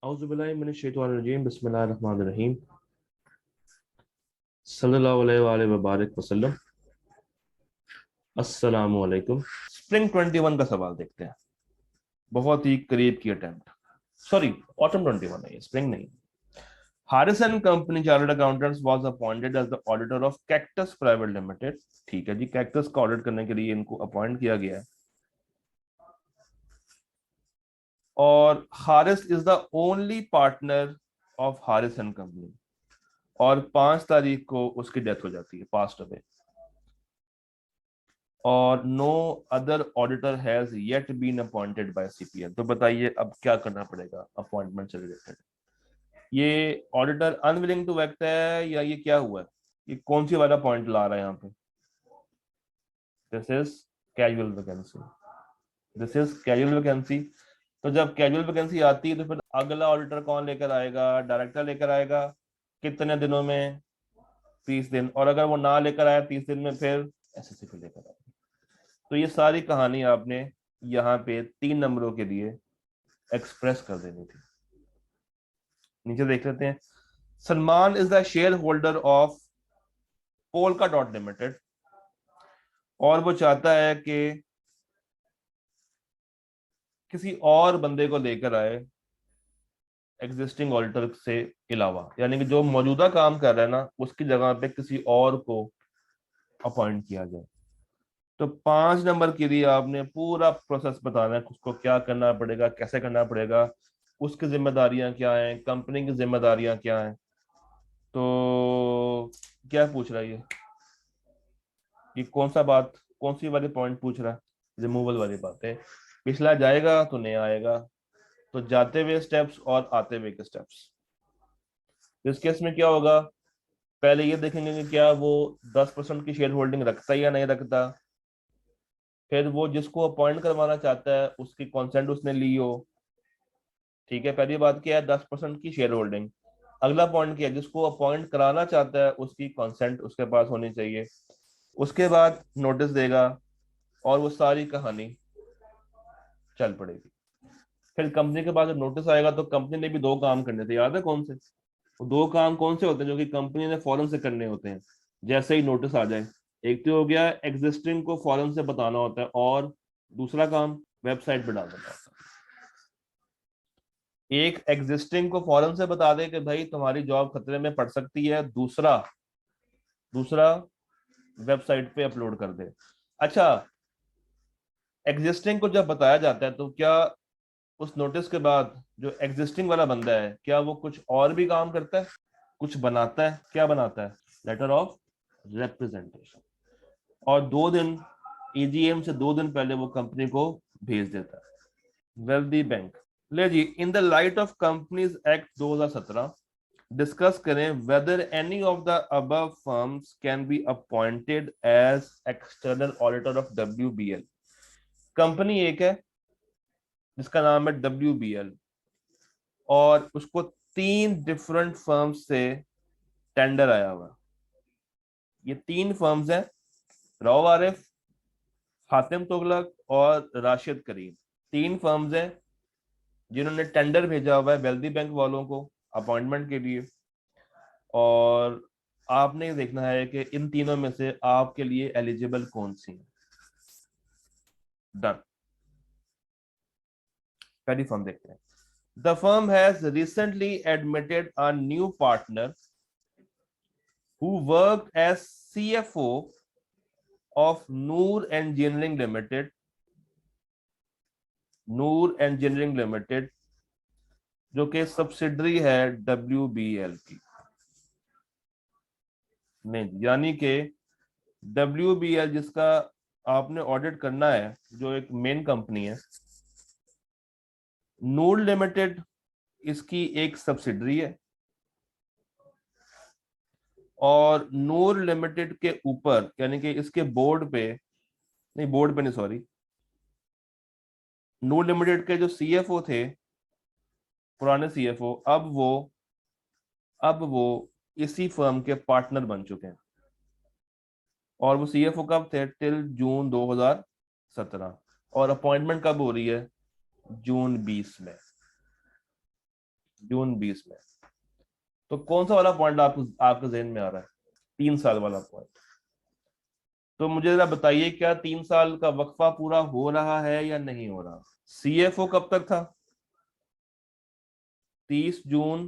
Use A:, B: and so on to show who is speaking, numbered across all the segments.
A: औज़ुबिल्लाहि मिनश्शैतानिर्रजीम बिस्मिल्लाहिर्रहमानिर्रहीम सल्लल्लाहु अलैहि व बारिक वसल्लम। अस्सलामु अलैकुम। स्प्रिंग 21 का सवाल देखते हैं। बहुत ही करीब की अटेम्प्ट। सॉरी, ऑटम 21 है, स्प्रिंग नहीं। Harris and company chartered accountants was appointed as the auditor of Cactus Private Limited. ठीक है जी, कैक्टस का ऑडिट करने के लिए इनको अपॉइंट किया गया है। और Harris is the only partner of Harris and company. और 5 तारीख को उसकी डेथ हो जाती है, पास्ट अवे। और no other auditor has yet been appointed by CPL. तो बताइए अब क्या करना पड़ेगा अपॉइंटमेंट से रिलेटेड। ये ऑडिटर अनविलिंग टू एक्ट है या ये क्या हुआ है? ये कौन सी वाला पॉइंट ला रहा है यहाँ पे? This is casual vacancy. This is casual vacancy. तो जब कैजुअल वैकेंसी आती है तो फिर अगला ऑडिटर कौन लेकर आएगा? डायरेक्टर लेकर आएगा। कितने दिनों में? 30 दिन। और अगर वो ना लेकर आया 30 दिन में, फिर एसएससी लेकर आएगा। तो ये सारी कहानी आपने यहाँ पे 3 नंबरों के लिए एक्सप्रेस कर देनी थी। नीचे देख लेते हैं। Salman is the share holder of polka dot limited और वो चाहता है कि किसी और बंदे को लेकर आए एग्जिस्टिंग ऑडिटर से अलावा, यानी कि जो मौजूदा काम कर रहा है ना उसकी जगह पे किसी और को अपॉइंट किया जाए। तो 5 नंबर के लिए आपने पूरा प्रोसेस बताना है, उसको क्या करना पड़ेगा, कैसे करना पड़ेगा, उसकी जिम्मेदारियां क्या हैं, कंपनी की जिम्मेदारियां क्या हैं। तो क्या पूछ रहा है ये कौन सा बात, कौन सी वाली पॉइंट पूछ रहा है? रिमूवल वाली बात है। पिछला जाएगा तो नया आएगा। तो जाते हुए स्टेप्स और आते हुए के स्टेप्स। इस केस में क्या होगा? पहले ये देखेंगे कि क्या वो 10% की शेयर होल्डिंग रखता है या नहीं रखता। फिर वो जिसको अपॉइंट करवाना चाहता है उसकी कॉन्सेंट उसने ली हो। ठीक है, पहली बात क्या है? 10% की शेयर होल्डिंग। अगला पॉइंट क्या है? जिसको अपॉइंट कराना चाहता है उसकी कंसेंट उसके पास होनी चाहिए। उसके बाद नोटिस देगा और वो सारी कहानी चल पड़ेगी। फिर कंपनी के पास जब नोटिस आएगा तो कंपनी ने भी 2 काम करने थे, याद है कौन से? वो 2 काम कौन से होते हैं जो कि कंपनी ने फौरन से करने होते हैं जैसे ही नोटिस आ जाए? एक तो हो गया एग्जिस्टिंग को फौरन से बताना होता है, और दूसरा काम वेबसाइट पे डाल देना होता है। एक एग्जिस्टिंग को फौरन से बता दे कि भाई तुम्हारी जॉब खतरे में पड़ सकती है, दूसरा दूसरा वेबसाइट पे अपलोड कर दे। अच्छा, एग्जिस्टिंग को जब बताया जाता है तो क्या उस नोटिस के बाद जो एग्जिस्टिंग वाला बंदा है क्या वो कुछ और भी काम करता है, कुछ बनाता है? क्या बनाता है? Letter of representation. और 2 दिन, ईजीएम से 2 दिन पहले वो कंपनी को भेज देता है। Wealthy bank. ले जी, in the light of companies act 2017 discuss करें whether any of the above firms can be appointed as external auditor of WBL। Company एक है जिसका नाम है WBL, और उसको 3 डिफरेंट फर्म्स से टेंडर आया हुआ। ये 3 फर्म्स हैं, राव आरिफ, हातिम तुगलक और राशिद करीम। 3 फर्म्स हैं जिन्होंने टेंडर भेजा हुआ है वेल्दी बैंक वालों को अपॉइंटमेंट के लिए। और आपने ये देखना है कि इन तीनों में से आपके लिए एलिजिबल कौन सी है। डन। पहली फर्म देखते हैं। The firm has recently admitted a new partner who worked as CFO of Noor Engineering Limited, Noor engineering limited, जो कि सब्सिडरी है WBL की। नहीं, यानी कि WBL जिसका आपने ऑडिट करना है, जो एक मेन कंपनी है, नूर लिमिटेड इसकी एक सब्सिडरी है। और नूर लिमिटेड के ऊपर यानी कि इसके बोर्ड पे, नहीं बोर्ड पे नहीं सॉरी, नूर लिमिटेड के जो CFO थे, पुराने CFO, अब वो इसी फर्म के पार्टनर बन चुके हैं। और वो CFO कब थे? Till June 2017। और अपॉइंटमेंट कब हो रही है? जून 20 में। जून 20 में। तो कौन सा वाला पॉइंट आपके जहन में आ रहा है? 3 साल वाला पॉइंट। तो मुझे जरा बताइए, क्या 3 साल का वक्फा पूरा हो रहा है या नहीं हो रहा? सीएफओ कब तक था? 30 जून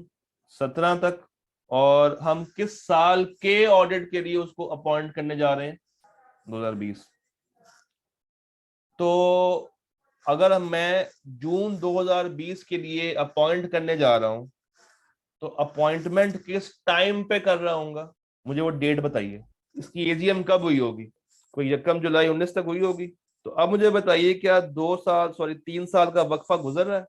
A: 2017 तक। और हम किस साल के ऑडिट के लिए उसको अपॉइंट करने जा रहे हैं? 2020। तो अगर मैं जून 2020 के लिए अपॉइंट करने जा रहा हूं, तो अपॉइंटमेंट किस टाइम पे कर रहा हूँ? मुझे वो डेट बताइए। इसकी एजीएम कब हुई होगी? कोई 1 जुलाई 2019 तक हुई होगी। तो अब मुझे बताइए, क्या 3 साल का वक्फा गुजर रहा है?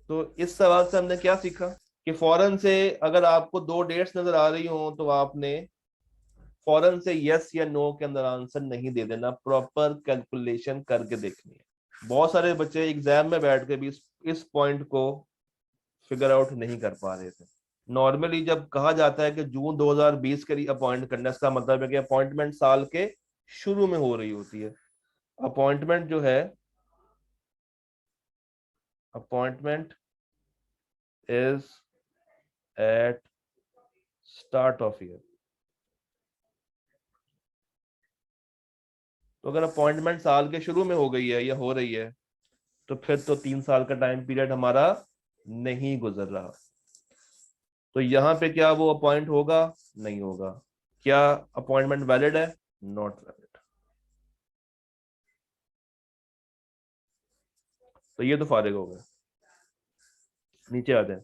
A: तो इस सवाल से हमने क्या सीखा कि फौरन से अगर आपको दो डेट्स नजर आ रही हो तो आपने फौरन से यस या नो के अंदर आंसर नहीं दे देना, प्रॉपर कैलकुलेशन करके देखनी है। बहुत सारे बच्चे एग्जाम में बैठ के भी इस पॉइंट को फिगर आउट नहीं कर पा रहे थे। नॉर्मली जब कहा जाता है कि जून 2020 के लिए अपॉइंट करना, इसका मतलब है कि अपॉइंटमेंट साल के शुरू में हो रही होती है। अपॉइंटमेंट जो है, appointment is at start of year. तो अगर अपॉइंटमेंट साल के शुरू में हो गई है या हो रही है, तो फिर तो 3 साल का टाइम पीरियड हमारा नहीं गुजर रहा। तो यहां पे क्या वो अपॉइंट होगा? नहीं होगा। क्या अपॉइंटमेंट वैलिड है? Not valid. तो ये तो फारिग हो गए। नीचे आते हैं।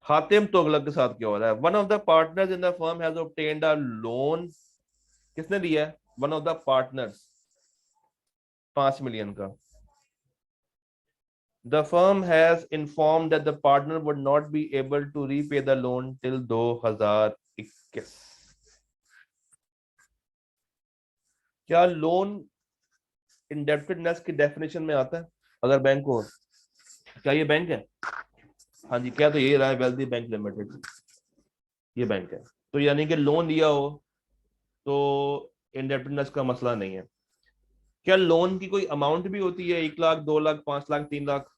A: हातिम तुगलक के साथ क्या हो रहा है? One of the partners in the firm has obtained a loan. किसने दिया है? One of the partners, 5 million का। The firm has informed that the partner would not be able to repay the loan till 2021। क्या loan इंडेप्टेडनेस की definition में आता है? अगर बैंक हो, क्या ये बैंक है? हाँ जी, क्या तो ये रहा है, वेल्दी बैंक लिमिटेड, ये बैंक है। तो यानी कि लोन लिया हो तो इंडेप्टेडनेस का मसला नहीं है। क्या लोन की कोई अमाउंट भी होती है? 1 लाख, 2 लाख, 5 लाख, 3 लाख?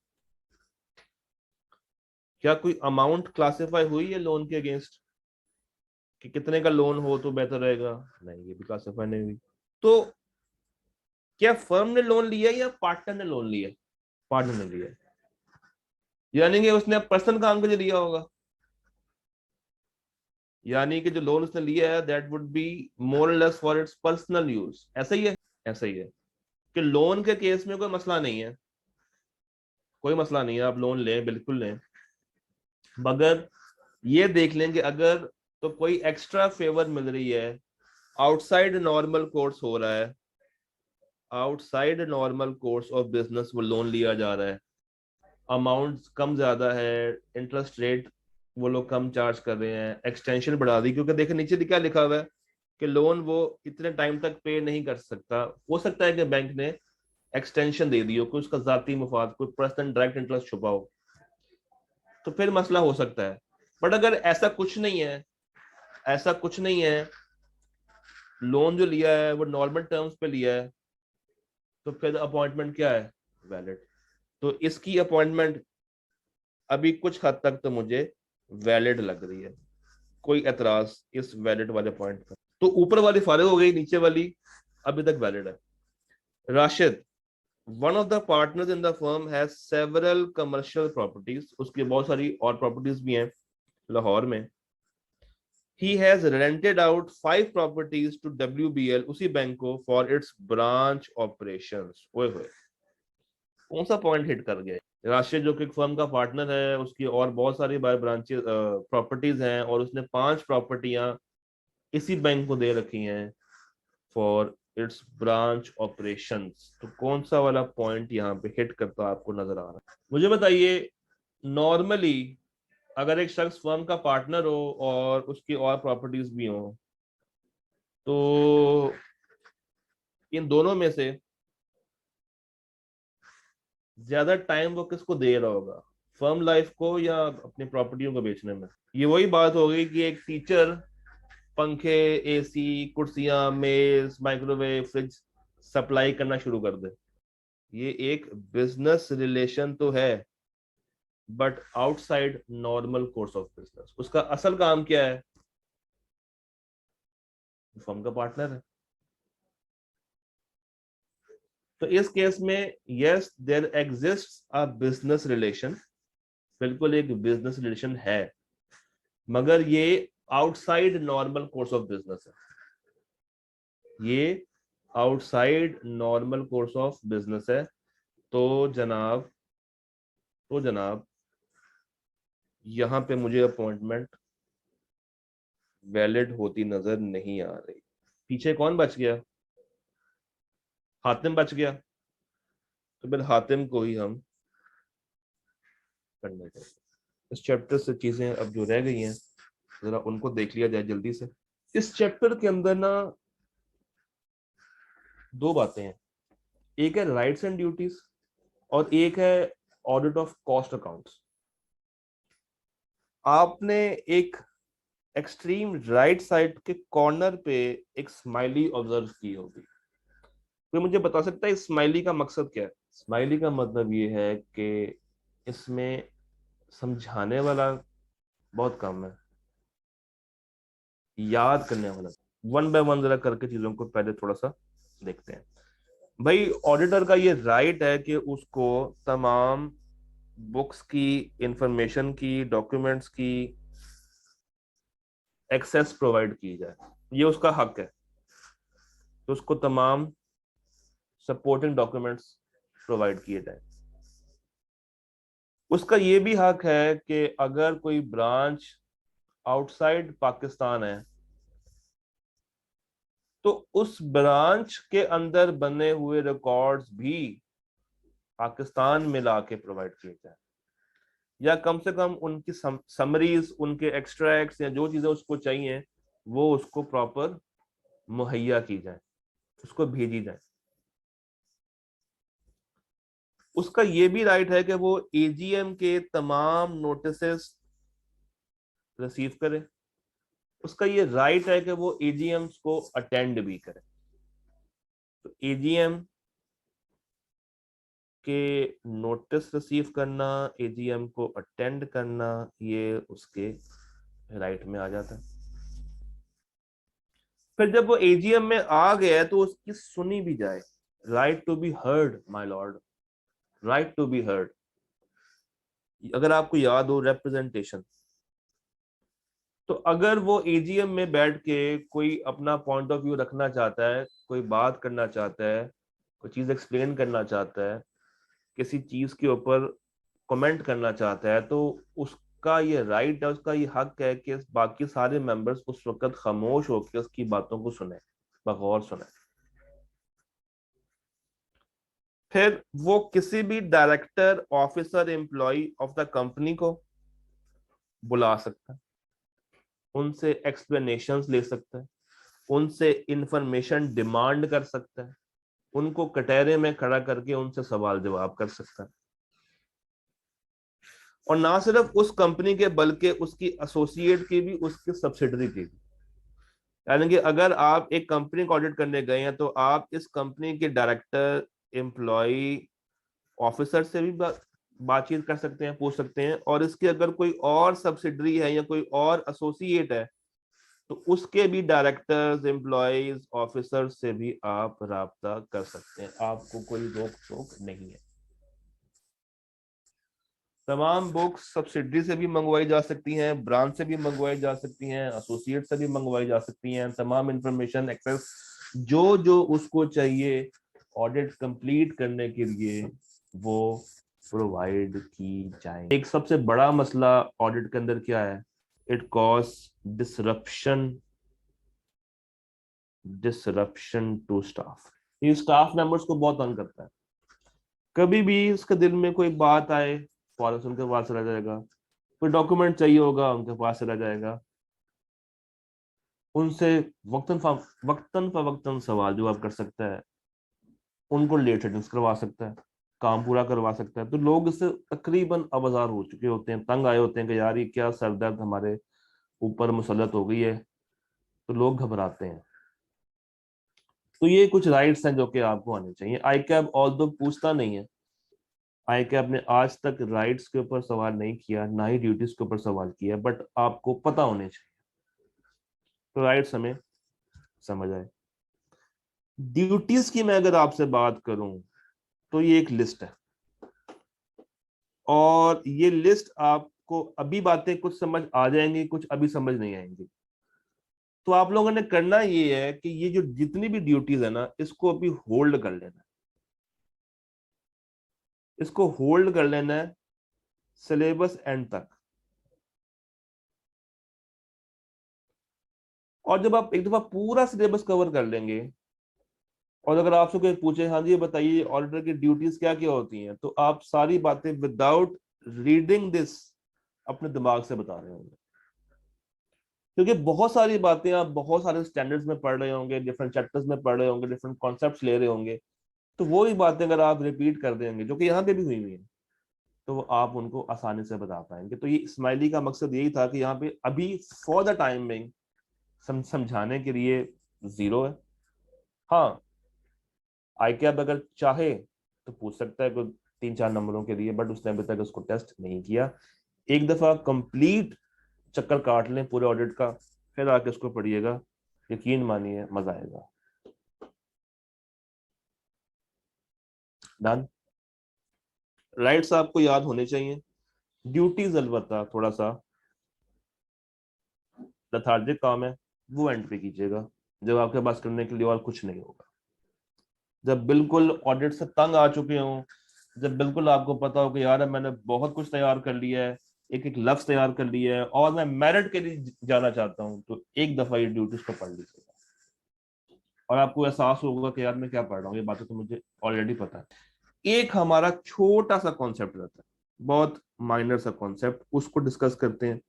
A: क्या कोई अमाउंट क्लासिफाई हुई है लोन के अगेंस्ट कि कितने का लोन हो तो बेहतर रहेगा? नहीं, ये भी क्लासिफाई नहीं हुई। तो क्या फर्म ने लोन लिया या पार्टनर ने लोन लिया? पार्टनर ने लिया, यानी कि उसने पर्सनल काम के लिए लिया होगा। यानी कि जो लोन उसने लिया है that would be more less for its personal use. ऐसा ही है? ऐसा ही है कि लोन के केस में कोई मसला नहीं है, कोई मसला नहीं है, आप लोन लें, बिल्कुल लें, मगर ये देख लें कि अगर तो कोई एक्स्ट्रा फेवर मिल रही है, आउटसाइड नॉर्मल कोर्स हो रहा है, outside normal course of business वो लोन लिया जा रहा है, अमाउंट कम ज्यादा है, इंटरेस्ट रेट वो लोग कम चार्ज कर रहे हैं, एक्सटेंशन बढ़ा दी, क्योंकि देखिए नीचे क्या लिखा हुआ है कि लोन वो इतने टाइम तक पे नहीं कर सकता। हो सकता है कि बैंक ने एक्सटेंशन दे दी हो, कोई उसका जाती मुफाद, कोई पर्सनल डायरेक्ट इंटरेस्ट छुपा हो, तो फिर मसला हो सकता है। बट अगर ऐसा कुछ नहीं है, ऐसा कुछ नहीं है, लोन जो लिया है वो नॉर्मल टर्म्स पे लिया है, तो फिर अपॉइंटमेंट क्या है? वैलिड। तो इसकी अपॉइंटमेंट अभी कुछ हद तक तो मुझे वैलिड लग रही है, कोई एतराज इस वैलिड वाले पॉइंट पर। तो ऊपर वाली फारिग हो गई, नीचे वाली अभी तक वैलिड है। Rashid, one of the partners in the firm has several commercial properties, उसकी बहुत सारी और प्रॉपर्टीज भी हैं लाहौर में। He has rented out 5 properties to WBL, उसी बैंक को, for its branch operations। ओए होए, कौन सा पॉइंट हिट कर गया? राशिद जो कि एक फर्म का पार्टनर है, उसकी और बहुत सारी ब्रांचेस प्रॉपर्टीज हैं, और उसने 5 प्रॉपर्टियां इसी बैंक को दे रखी हैं फॉर इट्स ब्रांच ऑपरेशंस। तो कौन सा वाला पॉइंट यहाँ पे हिट करता आपको नजर आ रहा है? मुझे बताइए। नॉर्मली अगर एक शख्स फर्म का पार्टनर हो और उसकी और प्रॉपर्टीज भी हो, तो इन दोनों में से ज्यादा टाइम वो किसको दे रहा होगा? फर्म लाइफ को या अपनी प्रॉपर्टियों को बेचने में? ये वही बात हो गई कि एक टीचर पंखे, एसी, कुर्सियां, मेज, माइक्रोवेव, फ्रिज सप्लाई करना शुरू कर दे। ये एक बिजनेस रिलेशन तो है, but outside normal course of business. उसका असल काम क्या है? फर्म का पार्टनर है। तो इस केस में yes there exist a business relation, बिल्कुल एक बिजनेस रिलेशन है, मगर ये outside normal course of business है। ये outside normal course of business है। तो जनाब तो जनाब यहां पे मुझे अपॉइंटमेंट वैलिड होती नजर नहीं आ रही। पीछे कौन बच गया? हातिम बच गया। तो फिर हातिम को ही हम करने देंगे। इस चैप्टर से चीजें अब जो रह गई हैं जरा उनको देख लिया जाए जल्दी से। इस चैप्टर के अंदर ना दो बातें हैं, एक है राइट्स एंड ड्यूटीज और एक है ऑडिट ऑफ कॉस्ट अकाउंट्स। आपने एक एक्सट्रीम राइट साइड के कॉर्नर पे एक स्माइली ऑब्जर्व की होगी। कोई मुझे बता सकता है इस स्माइली का मकसद क्या है? स्माइली का मतलब ये है कि इसमें समझाने वाला बहुत कम है, याद करने वाला। वन बाय वन जरा करके चीजों को पहले थोड़ा सा देखते हैं। भाई ऑडिटर का ये राइट है कि उसको तमाम बुक्स की, इंफॉर्मेशन की, डॉक्यूमेंट्स की एक्सेस प्रोवाइड की जाए, ये उसका हक है। तो उसको तमाम सपोर्टिंग डॉक्यूमेंट्स प्रोवाइड किए जाए। उसका ये भी हक है कि अगर कोई ब्रांच आउटसाइड पाकिस्तान है तो उस ब्रांच के अंदर बने हुए रिकॉर्ड्स भी पाकिस्तान में लाके प्रोवाइड किए जाए, या कम से कम उनकी समरीज, उनके एक्सट्रैक्ट्स या जो चीजें उसको चाहिए वो उसको प्रॉपर मुहैया की जाए, उसको भेजी जाए। उसका ये भी राइट है कि वो एजीएम के तमाम नोटिसेस रिसीव करे। उसका ये राइट है कि वो एजीएम्स को अटेंड भी करे। तो एजीएम के नोटिस रिसीव करना, एजीएम को अटेंड करना, ये उसके राइट में आ जाता है। फिर जब वो एजीएम में आ गया है तो उसकी सुनी भी जाए। Right to be heard my lord, right to be heard. अगर आपको याद हो रिप्रेजेंटेशन, तो अगर वो एजीएम में बैठ के कोई अपना पॉइंट ऑफ व्यू रखना चाहता है, कोई बात करना चाहता है, कोई चीज एक्सप्लेन करना चाहता है, किसी चीज के ऊपर कमेंट करना चाहता है, तो उसका ये राइट है, उसका ये हक है कि बाकी सारे मेंबर्स उस वक्त खामोश होकर उसकी बातों को सुने, बगौर सुने। फिर वो किसी भी director, officer, employ of the company को बुला सकता है, उनसे एक्सप्लेनेशंस ले सकता है, उनसे इंफॉर्मेशन डिमांड कर सकता है, उनको कटहरे में खड़ा करके उनसे सवाल जवाब कर सकता है। और ना सिर्फ उस कंपनी के बल्कि उसकी एसोसिएट की भी, उसकी सब्सिडरी की भी। यानी कि अगर आप एक कंपनी को ऑडिट करने गए हैं तो आप इस कंपनी के डायरेक्टर, एम्प्लॉय, ऑफिसर से भी बातचीत कर सकते हैं, पूछ सकते हैं। और इसके अगर कोई और सब्सिडरी है या कोई और एसोसिएट है तो उसके भी डायरेक्टर्स, एम्प्लॉयज, ऑफिसर से भी आप राब्ता कर सकते हैं, आपको कोई रोक टोक नहीं है। तमाम बुक्स सब्सिडरी से भी मंगवाई जा सकती हैं, ब्रांच से भी मंगवाई जा सकती हैं, एसोसिएट से भी मंगवाई जा सकती हैं। तमाम इंफॉर्मेशन एक्सेस जो जो उसको चाहिए ऑडिट कंप्लीट करने के लिए वो प्रोवाइड की जाए। एक सबसे बड़ा मसला ऑडिट के अंदर क्या है? It cause disruption, disruption to staff. ये स्टाफ मेंबर्स को बहुत तंग करता है। कभी भी इसके दिल में कोई बात आए फौरन से उनके पास चला जाएगा, कोई डॉक्यूमेंट चाहिए होगा उनके पास चला जाएगा, उनसे वक्तन फवक्तन सवाल जवाब कर सकता है, उनको लेट सेटिंग्स करवा सकता है, काम पूरा करवा सकता है। तो लोग इससे तकरीबन आबाजार हो चुके होते हैं, तंग आए होते हैं कि यार ये क्या सरदर्द हमारे ऊपर मुसल्लत हो गई है। तो लोग घबराते हैं। तो ये कुछ राइट्स हैं जो कि आपको आने चाहिए। आई कैब ऑल दो पूछता नहीं है आई कैप ने आज तक राइट्स के ऊपर सवाल नहीं किया, ना ही ड्यूटीज के ऊपर सवाल किया, बट आपको पता होने चाहिए। तो राइट्स हमें समझ आए। ड्यूटीज की मैं अगर आपसे बात करूं तो ये एक लिस्ट है, और ये लिस्ट आपको अभी बातें कुछ समझ आ जाएंगी, कुछ अभी समझ नहीं आएंगी। तो आप लोगों ने करना ये है कि ये जो जितनी भी ड्यूटीज है ना, इसको अभी होल्ड कर लेना है, इसको होल्ड कर लेना है सिलेबस एंड तक। और जब आप एक दफा पूरा सिलेबस कवर कर लेंगे, और अगर आपसे कोई पूछे हाँ जी ये बताइए ऑडिटर की ड्यूटीज क्या क्या होती हैं, तो आप सारी बातें विदाउट रीडिंग दिस अपने दिमाग से बता रहे होंगे। क्योंकि बहुत सारी बातें आप बहुत सारे स्टैंडर्ड्स में पढ़ रहे होंगे, डिफरेंट चैप्टर्स में पढ़ रहे होंगे, डिफरेंट कॉन्सेप्ट्स ले रहे होंगे, तो वो ही बातें अगर आप रिपीट कर देंगे जो कि यहाँ पे भी हुई हुई है, तो वो आप उनको आसानी से बता पाएंगे। तो ये स्माइली का मकसद यही था कि यहाँ पे अभी फॉर द टाइम में समझाने के लिए जीरो है। हाँ, आई कैब अगर चाहे तो पूछ सकता है कोई 3-4 नंबरों के लिए, बट उसने अभी तक उसको टेस्ट नहीं किया। एक दफा कंप्लीट चक्कर काट लें पूरे ऑडिट का, फिर आके उसको पढ़िएगा, यकीन मानिए मजा आएगा। डन। राइट्स आपको याद होने चाहिए। ड्यूटीज अलबत्ता थोड़ा सा लथार्जिक काम है, वो एंड पे कीजिएगा जब आपके पास करने के लिए और कुछ नहीं होगा। जब बिल्कुल ऑडिट से तंग आ चुके हों, जब बिल्कुल आपको पता हो कि यार मैंने बहुत कुछ तैयार कर लिया है, एक एक लफ्ज तैयार कर लिया है और मैं मेरिट के लिए जाना चाहता हूँ, तो एक दफा ये ड्यूटीज को पढ़ लीजिएगा और आपको एहसास होगा कि यार मैं क्या पढ़ रहा हूँ, ये बातें तो मुझे ऑलरेडी पता है। एक हमारा छोटा सा कॉन्सेप्ट रहता है, बहुत माइनर सा कॉन्सेप्ट, उसको डिस्कस करते हैं।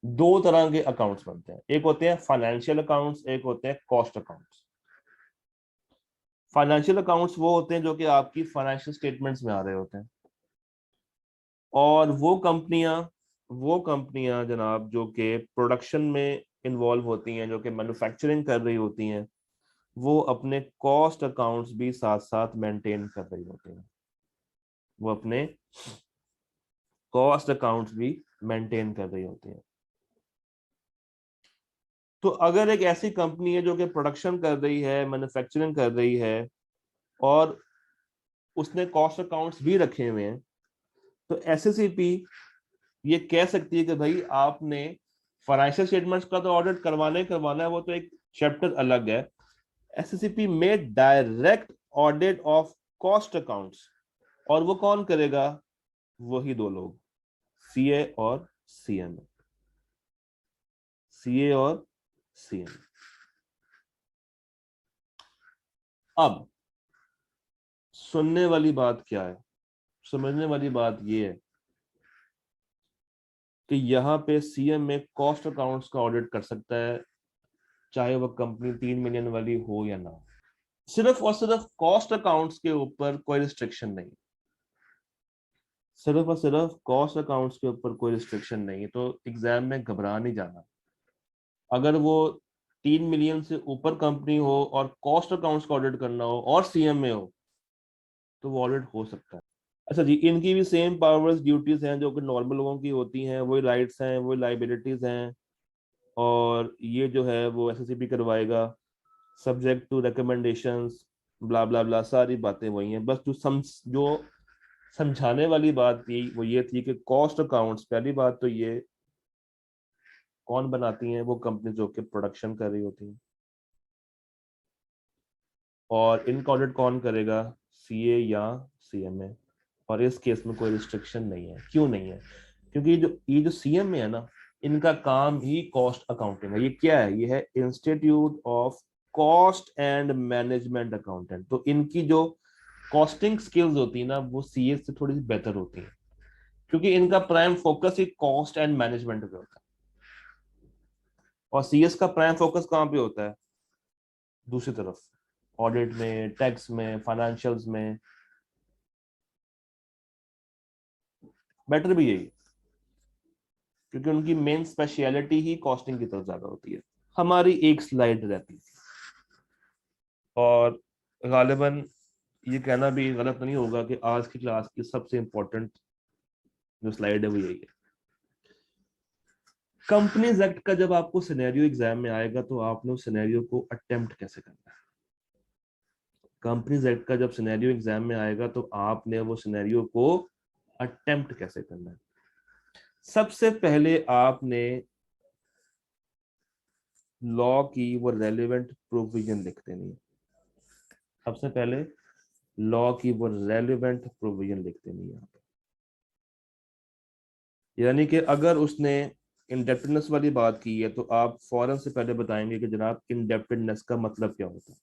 A: दो तरह के अकाउंट्स बनते हैं, एक होते हैं फाइनेंशियल अकाउंट्स, एक होते हैं कॉस्ट अकाउंट्स। फाइनेंशियल अकाउंट्स वो होते हैं जो कि आपकी फाइनेंशियल स्टेटमेंट्स में आ रहे होते हैं, और वो कंपनियां जनाब जो कि प्रोडक्शन में इन्वॉल्व होती हैं, जो कि मैन्युफैक्चरिंग कर रही होती हैं, वो अपने कॉस्ट अकाउंट्स भी साथ साथ मेंटेन कर रही होती हैं, वो अपने कॉस्ट अकाउंट्स भी मेंटेन कर रही होती हैं। तो अगर एक ऐसी कंपनी है जो कि प्रोडक्शन कर रही है, मैन्युफैक्चरिंग कर रही है, और उसने कॉस्ट अकाउंट्स भी रखे हुए हैं, तो एसएससीपी ये कह सकती है कि भाई आपने फाइनेंशियल स्टेटमेंट्स का तो ऑडिट करवाना ही करवाना है, वो तो एक चैप्टर अलग है। एसएससीपी में direct audit of cost accounts, और वो कौन करेगा? वही दो लोग, सीए और सीएमए। सीए और सीएमए। अब सुनने वाली बात क्या है, समझने वाली बात ये है कि यहाँ पे सीएम में कॉस्ट अकाउंट्स का ऑडिट कर सकता है, चाहे वह कंपनी 3 मिलियन वाली हो या ना हो। सिर्फ और सिर्फ कॉस्ट अकाउंट्स के ऊपर कोई रिस्ट्रिक्शन नहीं, सिर्फ और सिर्फ कॉस्ट अकाउंट्स के ऊपर कोई रिस्ट्रिक्शन नहीं, तो एग्जाम में घबरा नहीं जाना। अगर वो 3 मिलियन से ऊपर कंपनी हो और कॉस्ट अकाउंट्स का ऑडिट करना हो और सीएम में हो, तो वो ऑडिट हो सकता है। अच्छा जी, इनकी भी सेम पावर्स ड्यूटीज हैं जो कि नॉर्मल लोगों की होती हैं, वही राइट्स हैं, वही लाइबिलिटीज हैं, और ये जो है वो एसएससीपी करवाएगा सब्जेक्ट टू रिकमेंडेशंस, ब्ला ब्ला ब्ला, सारी बातें वही हैं। बस जो समझाने वाली बात थी वो ये थी कि कॉस्ट अकाउंट्स, पहली बात तो ये कौन बनाती हैं? वो कंपनी जो कि प्रोडक्शन कर रही होती हैं। और इनका ऑडिट कौन करेगा? सीए या सीएमए। और इस केस में कोई रिस्ट्रिक्शन नहीं है। क्यों नहीं है? क्योंकि ये जो सीएमए है ना, इनका काम ही कॉस्ट अकाउंटिंग है। ये क्या है? ये है institute of cost and management accountant. तो इनकी जो कॉस्टिंग स्किल्स होती है ना, वो सीए से थोड़ी सी बेहतर होती है, क्योंकि इनका prime focus he cost and management पे होता है। और सीएस का प्राइम फोकस कहाँ पे होता है? दूसरी तरफ, ऑडिट में, टैक्स में, फाइनेंशियल्स में। बेटर भी यही, क्योंकि उनकी मेन स्पेशलिटी ही कॉस्टिंग की तरफ ज्यादा होती है। हमारी एक स्लाइड रहती है, और गालिबन ये कहना भी गलत नहीं होगा कि आज की क्लास की सबसे इंपॉर्टेंट जो स्लाइड है वो यही है। कंपनीज एक्ट का जब आपको सिनेरियो एग्जाम में आएगा तो आपने उस सिनेरियो को अटेम्प्ट कैसे करना है। कंपनीज एक्ट का जब सिनेरियो एग्जाम में आएगा तो आपने वो सिनेरियो को अटेम्प्ट कैसे करना है। सबसे पहले आपने लॉ की वो रेलिवेंट प्रोविजन लिख देनी है। सबसे पहले लॉ की वो रेलिवेंट प्रोविजन लिख देनी है। यानी कि अगर उसने इंडेप्टेडनेस वाली बात की है तो आप फौरन से पहले बताएंगे कि जनाब इंडेप्टेडनेस का मतलब क्या होता है।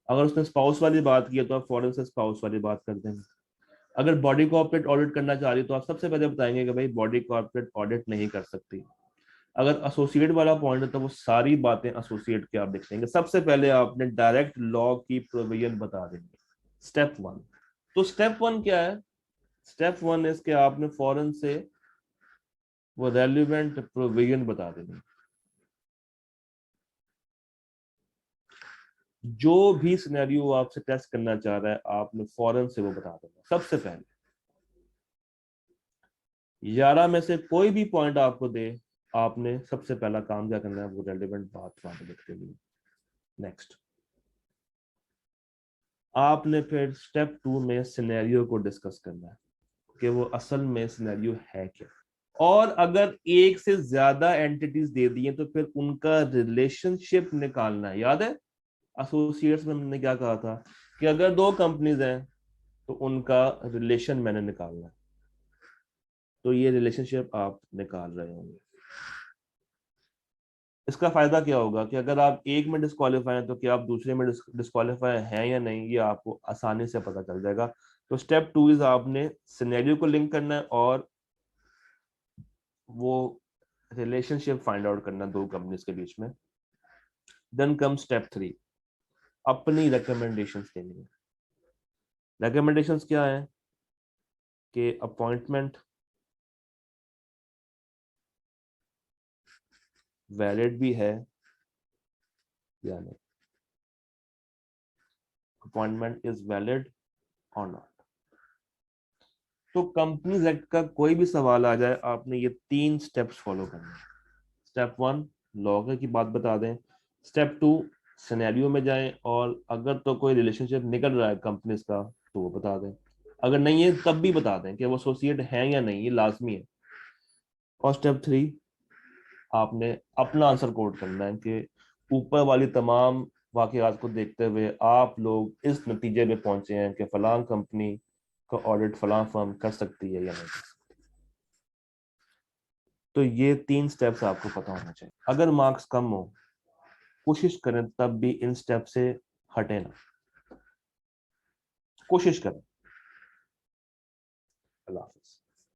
A: अगर उसने स्पाउस वाली बात की है तो आप फौरन से स्पाउस वाली बात कर देंगे। अगर बॉडी कॉर्पोरेट ऑडिट करना चाह रही है तो आप सबसे पहले बताएंगे कि भाई बॉडी कॉर्पोरेट ऑडिट नहीं कर सकती। अगर एसोसिएट वाला पॉइंट है तो वो सारी बातें एसोसिएट के आप देख लेंगे। सबसे पहले आपने डायरेक्ट लॉ की प्रोविजन बता देंगे। स्टेप 1। तो स्टेप 1 क्या है? स्टेप 1 इसके आपने फौरन से वो रेलिवेंट प्रोविजन बता देंगे। जो भी सिनेरियो आपसे टेस्ट करना चाह रहा है आपने फौरन से वो बता देना। सबसे पहले 11 में से कोई भी पॉइंट आपको दे, आपने सबसे पहला काम क्या करना है, वो रेलिवेंट बात वहां पे लिख देनी है। नेक्स्ट आपने फिर स्टेप 2 में सिनेरियो को डिस्कस करना है कि वो असल में सिनेरियो है क्या। और अगर एक से ज्यादा एंटिटीज दे दी हैं तो फिर उनका रिलेशनशिप निकालना है। याद है एसोसिएट्स में हमने क्या कहा था कि अगर दो कंपनीज हैं तो उनका रिलेशन मैंने निकालना है। तो ये रिलेशनशिप आप निकाल रहे होंगे। इसका फायदा क्या होगा कि अगर आप एक में डिस्क्वालीफाई हैं तो क्या आप दूसरे में डिस्क्वालीफाई हैं या नहीं, ये आपको आसानी से पता चल जाएगा। तो स्टेप 2 इज आपने सिनेरियो को लिंक करना है और वो रिलेशनशिप फाइंड आउट करना दो कंपनीज के बीच में। देन कम स्टेप 3, अपनी रिकमेंडेशंस देनी है। रिकमेंडेशंस क्या है कि अपॉइंटमेंट वैलिड भी है या नहीं, अपॉइंटमेंट इज वैलिड और नॉट। तो कंपनीज एक्ट का कोई भी सवाल आ जाए आपने ये 3 स्टेप्स फॉलो करने हैं। स्टेप 1 लॉ की बात बता दें, स्टेप 2 सिनेरियो में जाएं और अगर तो कोई रिलेशनशिप निकल रहा है कंपनीज का तो वो बता दें। अगर नहीं है तब भी बता दें कि वो एसोसिएट है या नहीं, ये लाजमी है। और स्टेप 3 आपने अपना आंसर कोट करना है कि ऊपर वाली तमाम वाकयात को देखते हुए आप लोग इस नतीजे पे पहुंचे हैं कि फलां कंपनी का ऑडिट फलां फर्म कर सकती है या नहीं कर सकती। तो ये 3 स्टेप्स आपको पता होना चाहिए। अगर मार्क्स कम हो कोशिश करें तब भी इन स्टेप से हटे ना, कोशिश करें। अल्लाह हाफिज।